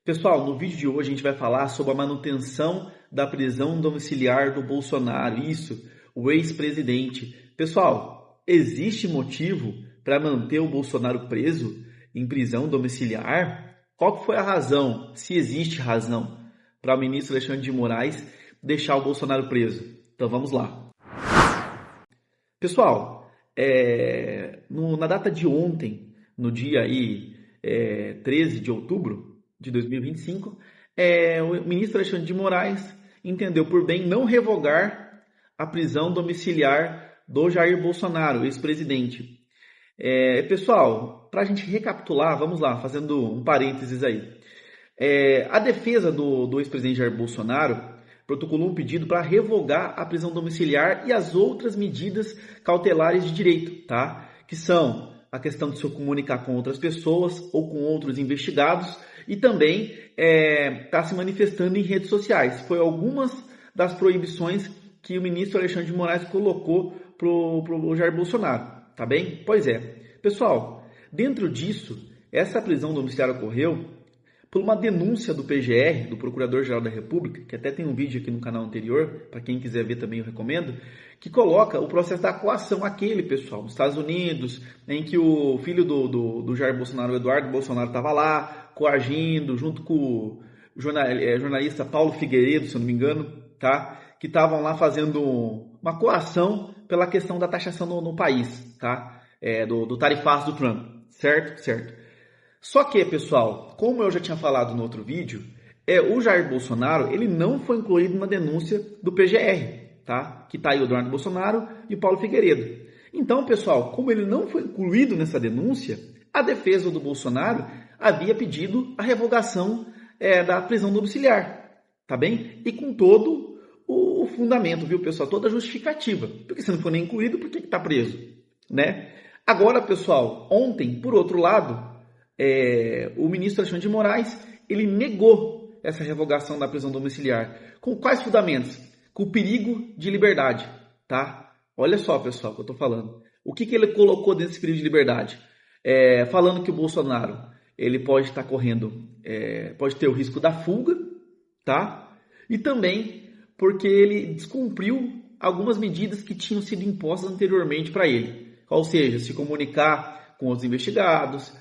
Pessoal, no vídeo de hoje a gente vai falar sobre a manutenção da prisão domiciliar do Bolsonaro. Isso, o ex-presidente. Pessoal, existe motivo para manter o Bolsonaro preso em prisão domiciliar? Qual que foi a razão, se existe razão, para o ministro Alexandre de Moraes deixar o Bolsonaro preso? Então vamos lá. Pessoal, na data de ontem, no dia 13 de outubro de 2025, o ministro Alexandre de Moraes entendeu por bem não revogar a prisão domiciliar do Jair Bolsonaro, ex-presidente. Pessoal, para a gente recapitular, vamos lá, fazendo um parênteses aí. A defesa do ex-presidente Jair Bolsonaro protocolou um pedido para revogar a prisão domiciliar e as outras medidas cautelares de direito, tá? Que são a questão de se comunicar com outras pessoas ou com outros investigados e também está se manifestando em redes sociais. Foi algumas das proibições que o ministro Alexandre de Moraes colocou para o Jair Bolsonaro, tá bem? Pois é. Pessoal, dentro disso, essa prisão domiciliar ocorreu por uma denúncia do PGR, do Procurador-Geral da República, que até tem um vídeo aqui no canal anterior, para quem quiser ver também eu recomendo, que coloca o processo da coação aquele, pessoal, nos Estados Unidos, em que o filho do Jair Bolsonaro, o Eduardo Bolsonaro, estava lá, coagindo, junto com o jornalista Paulo Figueiredo, se eu não me engano, tá? Que estavam lá fazendo uma coação pela questão da taxação no país, tá? Do tarifaço do Trump, certo? Certo. Só que, pessoal, como eu já tinha falado no outro vídeo, o Jair Bolsonaro ele não foi incluído na denúncia do PGR, tá? Que está aí o Eduardo Bolsonaro e o Paulo Figueiredo. Então, pessoal, como ele não foi incluído nessa denúncia, a defesa do Bolsonaro havia pedido a revogação da prisão domiciliar, tá bem? E com todo o fundamento, viu, pessoal? Toda a justificativa. Porque se não for nem incluído, por que está preso, né? Agora, pessoal, ontem, por outro lado, o ministro Alexandre de Moraes, ele negou essa revogação da prisão domiciliar. Com quais fundamentos? Com o perigo de liberdade, tá? Olha só, pessoal, o que eu estou falando. O que ele colocou desse perigo de liberdade? Falando que o Bolsonaro, ele pode estar correndo, pode ter o risco da fuga, tá? E também porque ele descumpriu algumas medidas que tinham sido impostas anteriormente para ele. Ou seja, se comunicar com os investigados,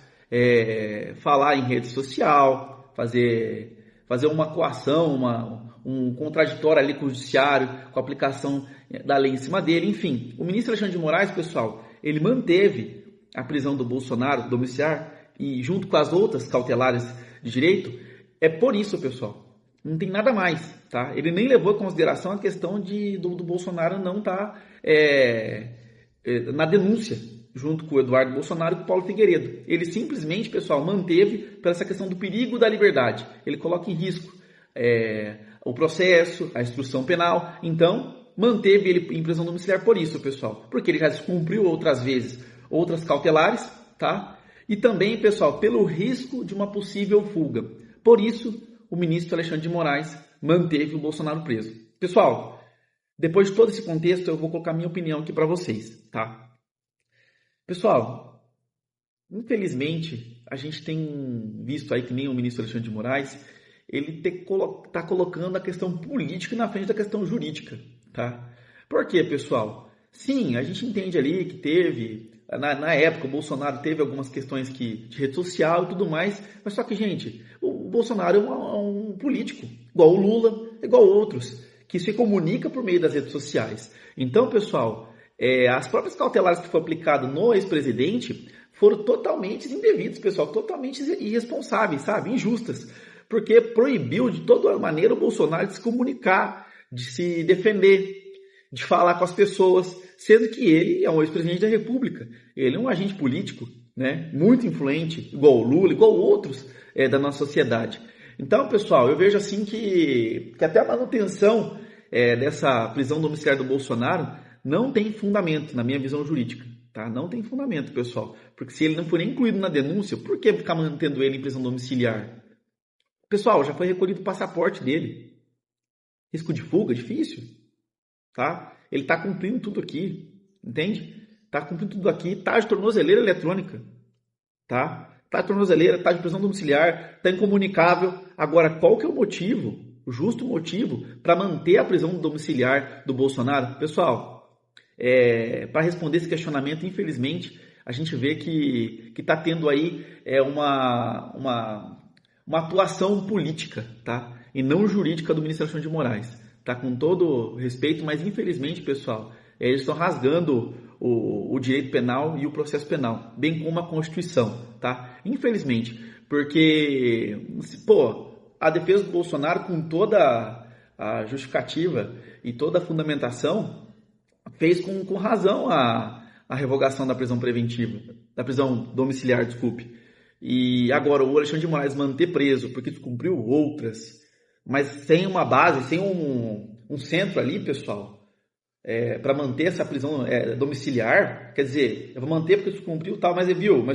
falar em rede social, fazer uma coação, um contraditório ali com o judiciário, com a aplicação da lei em cima dele, enfim. O ministro Alexandre de Moraes, pessoal, ele manteve a prisão do Bolsonaro domiciliar e junto com as outras cautelares de direito. É por isso, pessoal, não tem nada mais, tá? Ele nem levou em consideração a questão do Bolsonaro não estar na denúncia, junto com o Eduardo Bolsonaro e com o Paulo Figueiredo. Ele simplesmente, pessoal, manteve por essa questão do perigo da liberdade. Ele coloca em risco o processo, a instrução penal. Então, manteve ele em prisão domiciliar por isso, pessoal. Porque ele já descumpriu outras vezes outras cautelares, tá? E também, pessoal, pelo risco de uma possível fuga. Por isso, o ministro Alexandre de Moraes manteve o Bolsonaro preso. Pessoal, depois de todo esse contexto, eu vou colocar minha opinião aqui para vocês, tá? Pessoal, infelizmente, a gente tem visto aí que nem o ministro Alexandre de Moraes, ele está colocando a questão política na frente da questão jurídica, tá? Por quê, pessoal? Sim, a gente entende ali que teve, na época, o Bolsonaro teve algumas questões de rede social e tudo mais, mas só que, gente, o Bolsonaro é um político, igual o Lula, igual outros, que se comunica por meio das redes sociais. Então, pessoal, as próprias cautelares que foram aplicadas no ex-presidente foram totalmente indevidas, pessoal, totalmente irresponsáveis, sabe? Injustas, porque proibiu de toda maneira o Bolsonaro de se comunicar, de se defender, de falar com as pessoas, sendo que ele é um ex-presidente da República, ele é um agente político, né? Muito influente, igual o Lula, igual outros da nossa sociedade. Então, pessoal, eu vejo assim que até a manutenção dessa prisão domiciliar do Bolsonaro não tem fundamento, na minha visão jurídica, tá? Não tem fundamento, pessoal. Porque se ele não for nem incluído na denúncia, por que ficar mantendo ele em prisão domiciliar? Pessoal, já foi recolhido o passaporte dele. Risco de fuga, difícil, tá? Ele está cumprindo tudo aqui, entende? Está cumprindo tudo aqui, tá de tornozeleira eletrônica, tá? Tá de tornozeleira, tá de prisão domiciliar, tá incomunicável. Agora, qual que é o motivo, o justo motivo, para manter a prisão domiciliar do Bolsonaro? Pessoal, para responder esse questionamento, infelizmente, a gente vê que está tendo aí uma atuação política, tá? E não jurídica do ministro Alexandre de Moraes. Tá? Com todo respeito, mas infelizmente, pessoal, eles estão rasgando o direito penal e o processo penal, bem como a Constituição, tá? Infelizmente, porque, pô, a defesa do Bolsonaro, com toda a justificativa e toda a fundamentação, fez com razão a revogação da prisão preventiva, da prisão domiciliar, desculpe. E agora o Alexandre de Moraes manter preso porque descumpriu outras, mas sem uma base, sem um centro ali, pessoal, para manter essa prisão domiciliar, quer dizer, eu vou manter porque descumpriu tal, mas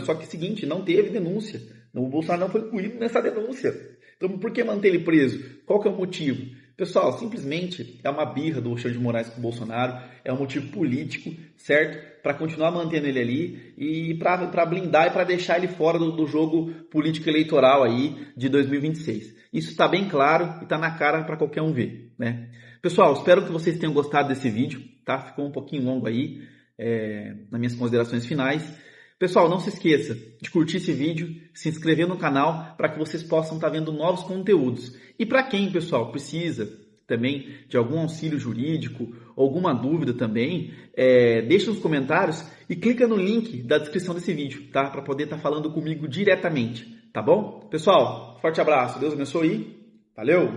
só que é o seguinte, não teve denúncia. O Bolsonaro não foi incluído nessa denúncia. Então, por que manter ele preso? Qual que é o motivo? Pessoal, simplesmente é uma birra do Alexandre de Moraes com o Bolsonaro, é um motivo político, certo? Para continuar mantendo ele ali e para blindar e para deixar ele fora do jogo político eleitoral aí de 2026. Isso está bem claro e está na cara para qualquer um ver, né? Pessoal, espero que vocês tenham gostado desse vídeo, tá? Ficou um pouquinho longo aí, nas minhas considerações finais. Pessoal, não se esqueça de curtir esse vídeo, se inscrever no canal para que vocês possam estar vendo novos conteúdos. E para quem, pessoal, precisa também de algum auxílio jurídico, alguma dúvida também, deixa nos comentários e clica no link da descrição desse vídeo, tá? Para poder estar falando comigo diretamente, tá bom? Pessoal, forte abraço, Deus abençoe, valeu!